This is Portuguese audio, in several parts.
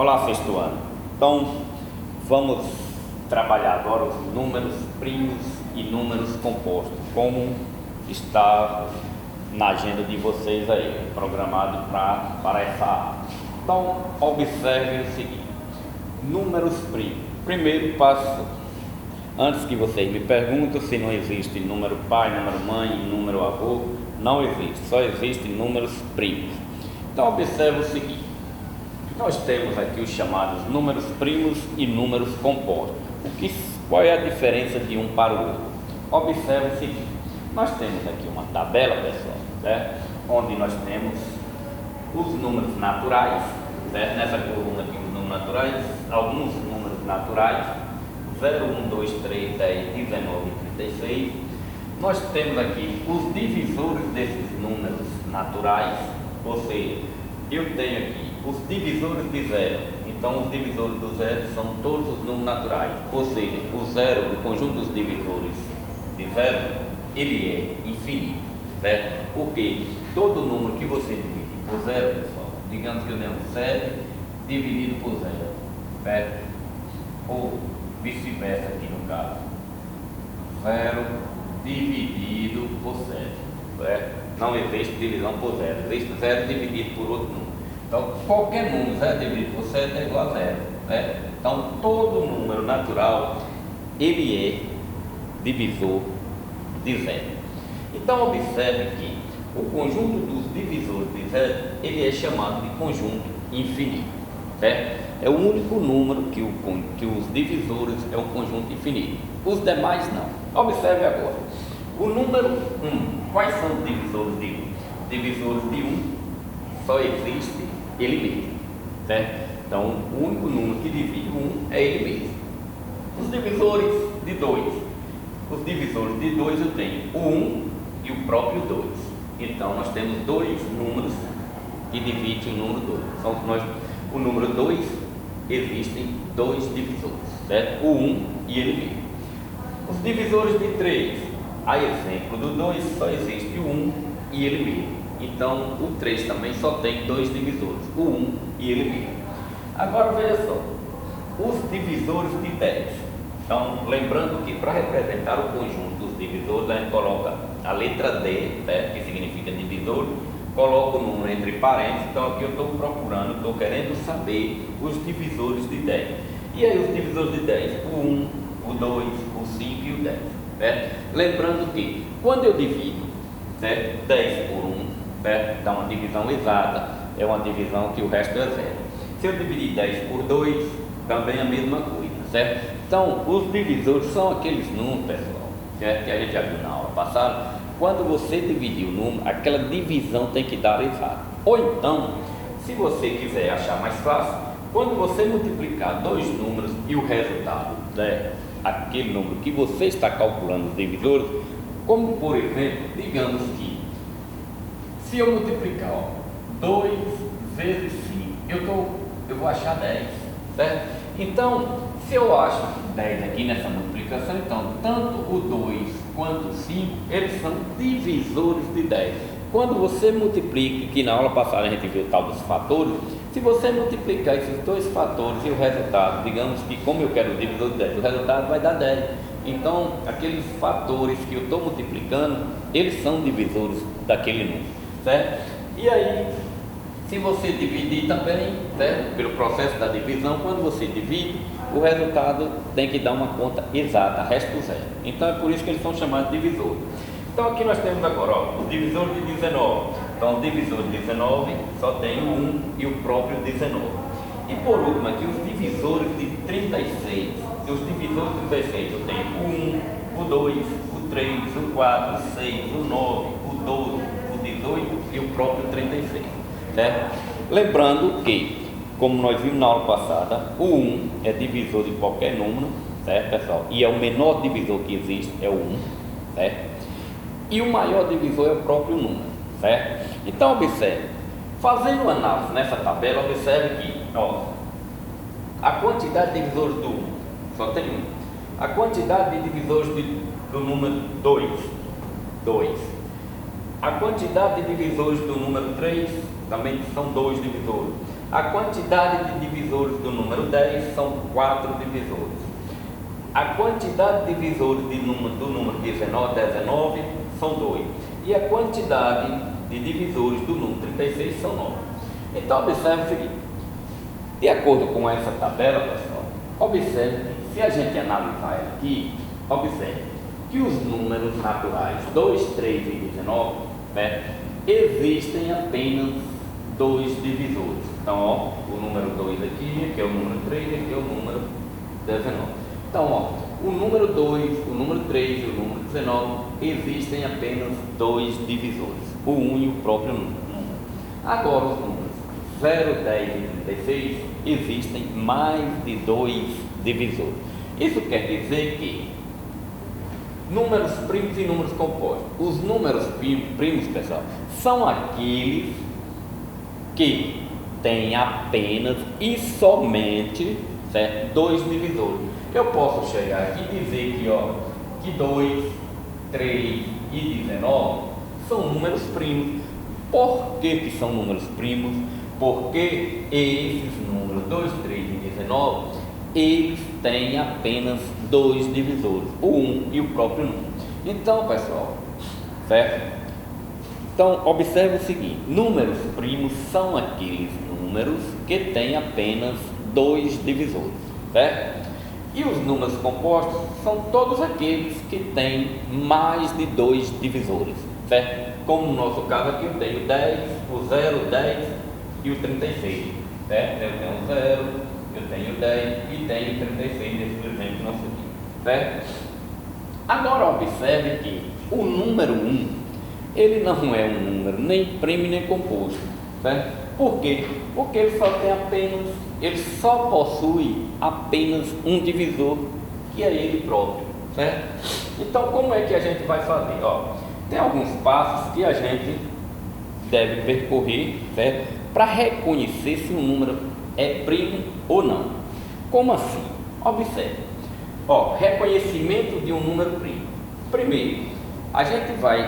Olá, sexto ano. Então, vamos trabalhar agora os números primos e números compostos, como está na agenda de vocês aí, programado para essa aula. Então, observe o seguinte: números primos. Primeiro passo, antes que vocês me perguntem se não existe número pai, número mãe, número avô, não existe, só existem números primos. Então, observe o seguinte: nós temos aqui os chamados números primos e números compostos. Qual é a diferença de um para o outro? Observe o seguinte: nós temos aqui uma tabela, pessoal, certo? Onde nós temos os números naturais, certo? Nessa coluna aqui, os números naturais, alguns números naturais, 0, 1, 2, 3, 10, 19 e 36. Nós temos aqui os divisores desses números naturais, ou seja, eu tenho aqui os divisores de zero. Então, os divisores do zero são todos os números naturais, ou seja, o zero, o conjunto dos divisores de zero, ele é infinito, certo? Porque todo número que você divide por zero, pessoal, digamos que eu tenho 7 dividido por zero, certo? Ou vice-versa aqui no caso, 0 dividido por 7, certo? Não existe divisão por zero, existe 0 dividido por outro número. Então, qualquer número 0 dividido por 7 é igual a 0, certo? Então, todo número natural, ele é divisor de zero. Então, observe que o conjunto dos divisores de zero, ele é chamado de conjunto infinito, certo? É o único número que os divisores é um conjunto infinito. Os demais não. Observe agora. O número 1, quais são os divisores de 1? Divisores de 1 só existe ele mesmo, certo? Então, o único número que divide 1 é ele mesmo. Os divisores de 2. Os divisores de 2 eu tenho o 1 e o próprio 2. Então, nós temos dois números que dividem o número 2. Então, o número 2 existem dois divisores, certo? O 1 e ele mesmo. Os divisores de 3, a exemplo do 2, só existe o 1 e ele mesmo. Então, o 3 também só tem dois divisores, o 1 e ele mesmo. Agora, veja só, os divisores de 10. Então, lembrando que para representar o conjunto dos divisores, a gente coloca a letra D, certo? Que significa divisor, coloca o número entre parênteses. Então, aqui eu estou procurando, estou querendo saber os divisores de 10. E aí, os divisores de 10, o 1, o 2, o 5 e o 10, certo? Lembrando que, quando eu divido, certo? 10 por 1, certo? Dá uma divisão exata, é uma divisão que o resto é zero. Se eu dividir 10 por 2, também é a mesma coisa, certo? Então, os divisores são aqueles números, pessoal, certo? Que a gente já viu na aula passada. Quando você dividir o número, aquela divisão tem que dar exata. Ou então, se você quiser achar mais fácil, quando você multiplicar dois números e o resultado é aquele número que você está calculando os divisores, como por exemplo, digamos que se eu multiplicar 2 vezes 5, eu vou achar 10, certo? Então, se eu acho 10 aqui nessa multiplicação, então tanto o 2 quanto o 5, eles são divisores de 10. Quando você multiplica, que na aula passada a gente viu o tal dos fatores, se você multiplicar esses dois fatores e o resultado, digamos que como eu quero o divisor de 10, o resultado vai dar 10. Então, aqueles fatores que eu estou multiplicando, eles são divisores daquele número, certo? E aí, se você dividir também, certo? Pelo processo da divisão, quando você divide, o resultado tem que dar uma conta exata, resto zero. Então, é por isso que eles são chamados de divisores. Então, aqui nós temos agora, ó, o divisor de 19. Então, o divisor de 19 só tem o 1 e o próprio 19. E por último, aqui os divisores de 36. E os divisores de 36, eu tenho o 1, o 2, o 3, o 4, o 6, o 9, o 12, o 18 e o próprio 36, certo? Lembrando que, como nós vimos na aula passada, o 1 é divisor de qualquer número, certo, pessoal? E é o menor divisor que existe, é o 1, certo? E o maior divisor é o próprio número, certo? Então, observe, fazendo análise nessa tabela, observe que, ó, a quantidade de divisores do 1, só tem um. A quantidade de divisores do número 2, 2. A quantidade de divisores do número 3, também são 2 divisores. A quantidade de divisores do número 10 são 4 divisores. A quantidade de divisores do número 19 são 2. E a quantidade de divisores do número 36 são 9. Então, observe o seguinte. De acordo com essa tabela, pessoal, observe, se a gente analisar aqui, observe que os números naturais 2, 3 e 19, né, existem apenas 2 divisores. Então, ó, o número 2 aqui é o número 3, aqui é o número 19. Então, ó, o número 2, o número 3 e o número 19 existem apenas 2 divisores, o 1 e o próprio número. Agora, os números 0, 10 e 36 existem mais de 2 divisores. Isso quer dizer que números primos e números compostos. Os números primos, pessoal, são aqueles que têm apenas e somente, certo, 2 divisores. Eu posso chegar aqui e dizer que, ó, que 2, 3 e 19 são números primos. Por que são números primos? Porque esses números 2, 3 e 19, eles têm apenas 2 divisores, o 1 e o próprio número. Então, pessoal, certo? Então, observe o seguinte: números primos são aqueles números que têm apenas 2 divisores, certo? E os números compostos são todos aqueles que têm mais de 2 divisores, certo? Como no nosso caso aqui, eu tenho 10, o 0, 10 e o 36, certo? Eu tenho 0, eu tenho 10 e tenho 36 nesse exemplo nosso aqui, certo? Agora observe que o número 1, ele não é um número nem primo nem composto, certo? Por quê? Porque ele só possui apenas um divisor, que é ele próprio, certo? Então, como é que a gente vai fazer? Ó, tem alguns passos que a gente deve percorrer, certo? Para reconhecer se um número é primo ou não. Como assim? Observe. Ó, reconhecimento de um número primo. Primeiro,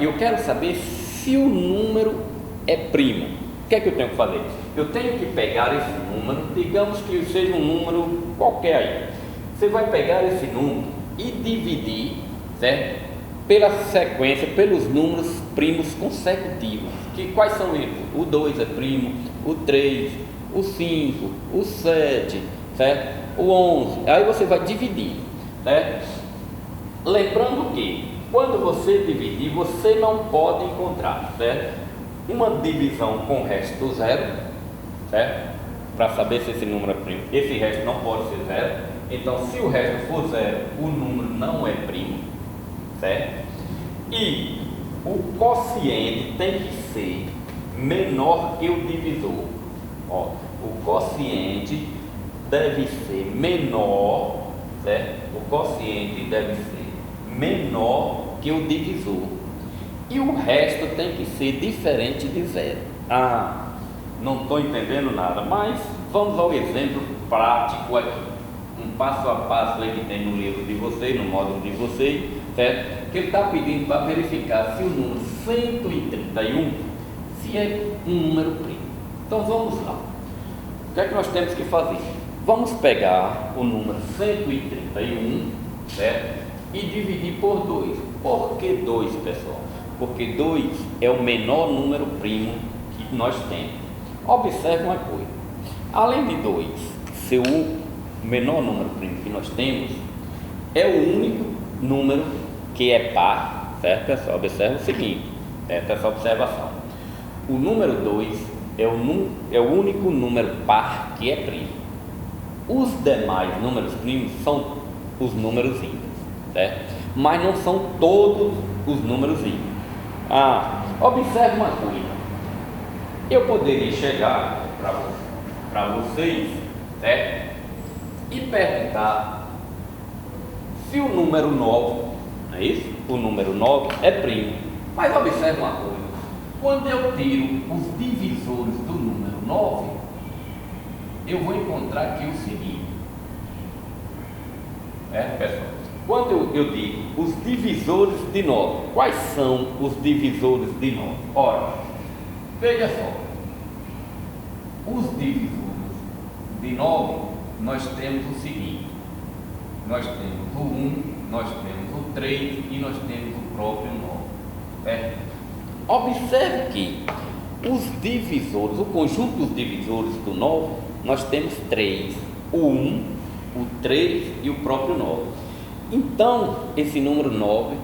eu quero saber se o número é primo. O que é que eu tenho que fazer? Eu tenho que pegar esse número, digamos que seja um número qualquer aí. Você vai pegar esse número e dividir, certo? Pela sequência, pelos números primos consecutivos. Quais são eles? O 2 é primo, o 3, o 5, o 7, certo? O 11. Aí você vai dividir, certo? Lembrando que quando você dividir, você não pode encontrar, certo, uma divisão com o resto do zero, certo? Para saber se esse número é primo. Esse resto não pode ser zero. Então, se o resto for zero, o número não é primo, certo? E o quociente tem que ser menor que o divisor. Ó, o quociente deve ser menor, certo? O quociente deve ser menor que o divisor. E o resto tem que ser diferente de zero. Ah, não estou entendendo nada, mas vamos ao exemplo prático aqui. Um passo a passo aí que tem no livro de vocês, no módulo de vocês, certo? Que ele está pedindo para verificar se o número 131 se é um número primo. Então vamos lá. O que é que nós temos que fazer? Vamos pegar o número 131, certo? E dividir por 2. Por que 2, pessoal? Porque 2 é o menor número primo que nós temos. Observe uma coisa: além de 2 ser o menor número primo que nós temos, é o único número que é par, certo, pessoal? Observe o seguinte, essa observação: o número 2 é o único número par que é primo. Os demais números primos são os números ímpares, certo? Mas não são todos os números ímpares. Observe uma coisa: eu poderia chegar para vocês, certo? E perguntar se o número 9, não é isso? O número 9 é primo. Mas observe uma coisa: quando eu tiro os divisores do número 9, eu vou encontrar aqui o seguinte, pessoal. Quando eu digo os divisores de 9, quais são os divisores de 9? Ora, veja só, os divisores de 9, nós temos o seguinte: nós temos o 1, nós temos o 3 e nós temos o próprio 9. Observe que os divisores, o conjunto dos divisores do 9, nós temos 3, o 1, o 3 e o próprio 9. Então, esse número 9,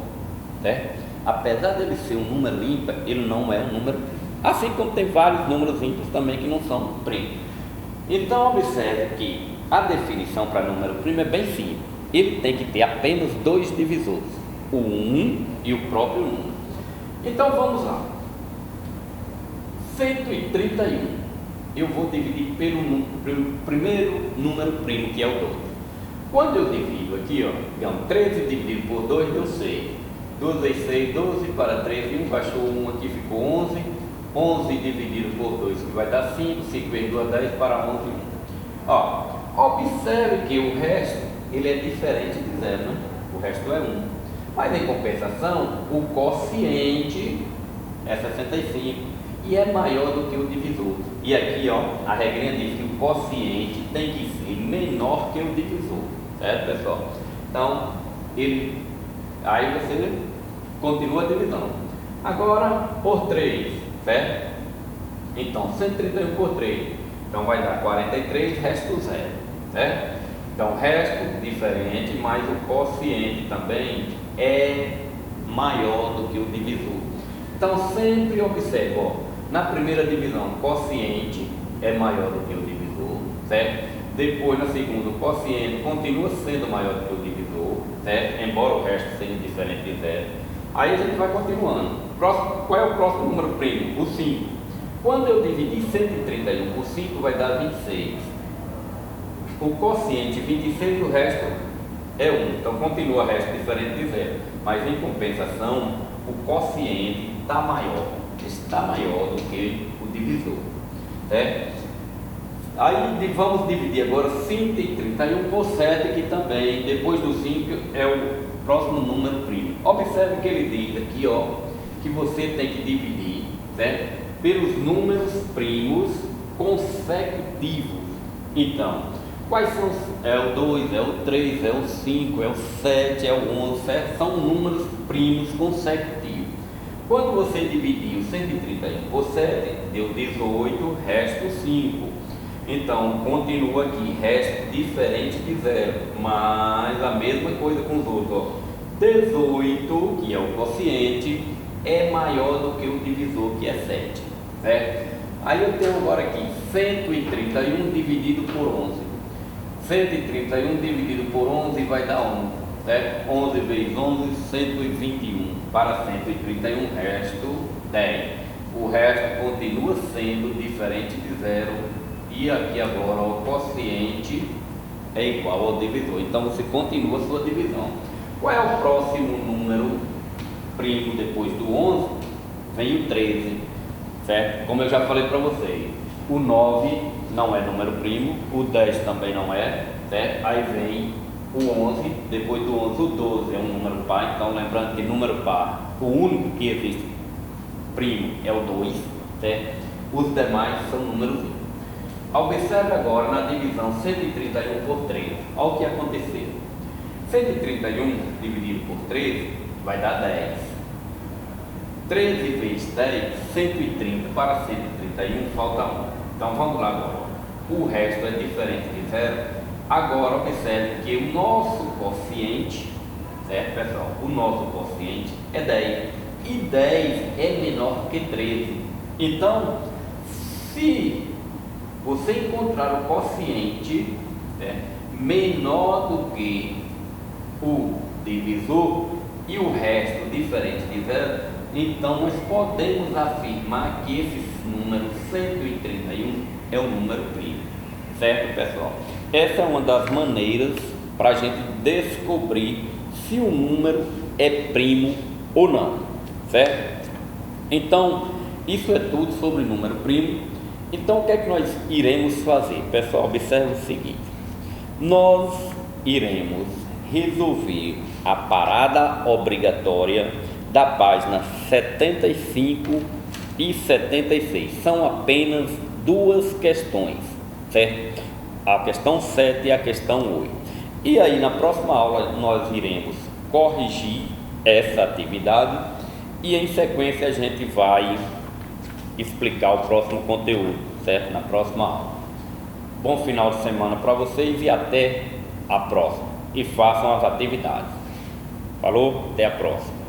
apesar dele ser um número ímpar, ele não é um número primo. Assim como tem vários números ímpares também que não são primos. Então, observe que a definição para número primo é bem simples. Ele tem que ter apenas dois divisores, o 1 e o próprio número. Então, vamos lá. 131, eu vou dividir pelo primeiro número primo, que é o 2. Quando eu divido aqui, então 13 dividido por 2 deu 6. 2 vezes 6, 12, para 3 e 1, baixou 1 aqui, ficou 11. 11 dividido por 2, que vai dar 5. 5 vezes 2, 10, para 11 e 1. Observe que o resto, ele é diferente de 0, né? O resto é 1. Mas em compensação, o quociente é 65 e é maior do que o divisor. E aqui, a regrinha diz que o quociente tem que ser menor que o divisor, certo, pessoal? Então, aí você continua a divisão. Agora, por 3, certo? Então, 131 por 3, então vai dar 43, resto 0, certo? Então, resto diferente, mas o quociente também é maior do que o divisor. Então, sempre observe, na primeira divisão, o quociente é maior do que o divisor, certo? Depois, na segunda, o quociente continua sendo maior do que o divisor, certo? Embora o resto seja diferente de 0. Aí a gente vai continuando. Qual é o próximo número primo? O 5. Quando eu dividir 131 por 5, vai dar 26. O quociente 26 e o resto é 1. Então, continua o resto diferente de 0. Mas, em compensação, o quociente está maior do que o divisor, certo? Aí vamos dividir agora 131 por 7, que também, depois do 5, é o próximo número primo. Observe que ele diz aqui, que você tem que dividir, certo? Pelos números primos consecutivos. Então, quais são? É o 2, é o 3, é o 5, é o 7, é o 11, certo? São números primos consecutivos. Quando você dividir o 131 por 7, deu 18, resto 5. Então, continua aqui, resto diferente de 0, mas a mesma coisa com os outros. 18, que é o quociente, é maior do que o divisor, que é 7, certo? Aí eu tenho agora aqui 131 dividido por 11. 131 dividido por 11 vai dar 11. Certo? 11 vezes 11, 121, para 131, resto 10. O resto continua sendo diferente de 0, e aqui agora o quociente é igual ao divisor. Então você continua a sua divisão. Qual é o próximo número primo depois do 11? Vem o 13, certo? Como eu já falei para vocês, o 9 não é número primo, o 10 também não é, certo? Aí vem o 11, depois do 11, o 12 é um número par. Então, lembrando que número par, o único que existe primo é o 2, certo? Os demais são números ímpares. Observe agora na divisão 131 por 3. Olha o que aconteceu. 131 dividido por 13 vai dar 10. 13 vezes 10, 130, para 131 falta 1. Então, vamos lá agora. O resto é diferente de 0. Agora, observe que o nosso quociente, certo, pessoal? O nosso quociente é 10. E 10 é menor que 13. Então, se você encontrar o quociente menor do que o divisor e o resto diferente de 0, então nós podemos afirmar que esse número 131 é um número primo. Certo, pessoal? Essa é uma das maneiras para a gente descobrir se o número é primo ou não, certo? Então, isso é tudo sobre número primo. Então, o que é que nós iremos fazer? Pessoal, observe o seguinte: nós iremos resolver a parada obrigatória da página 75 e 76. São apenas duas questões, certo? a questão 7 e a questão 8. E aí na próxima aula nós iremos corrigir essa atividade e em sequência a gente vai explicar o próximo conteúdo, certo? Na próxima aula. Bom final de semana para vocês e até a próxima. E façam as atividades. Falou? Até a próxima.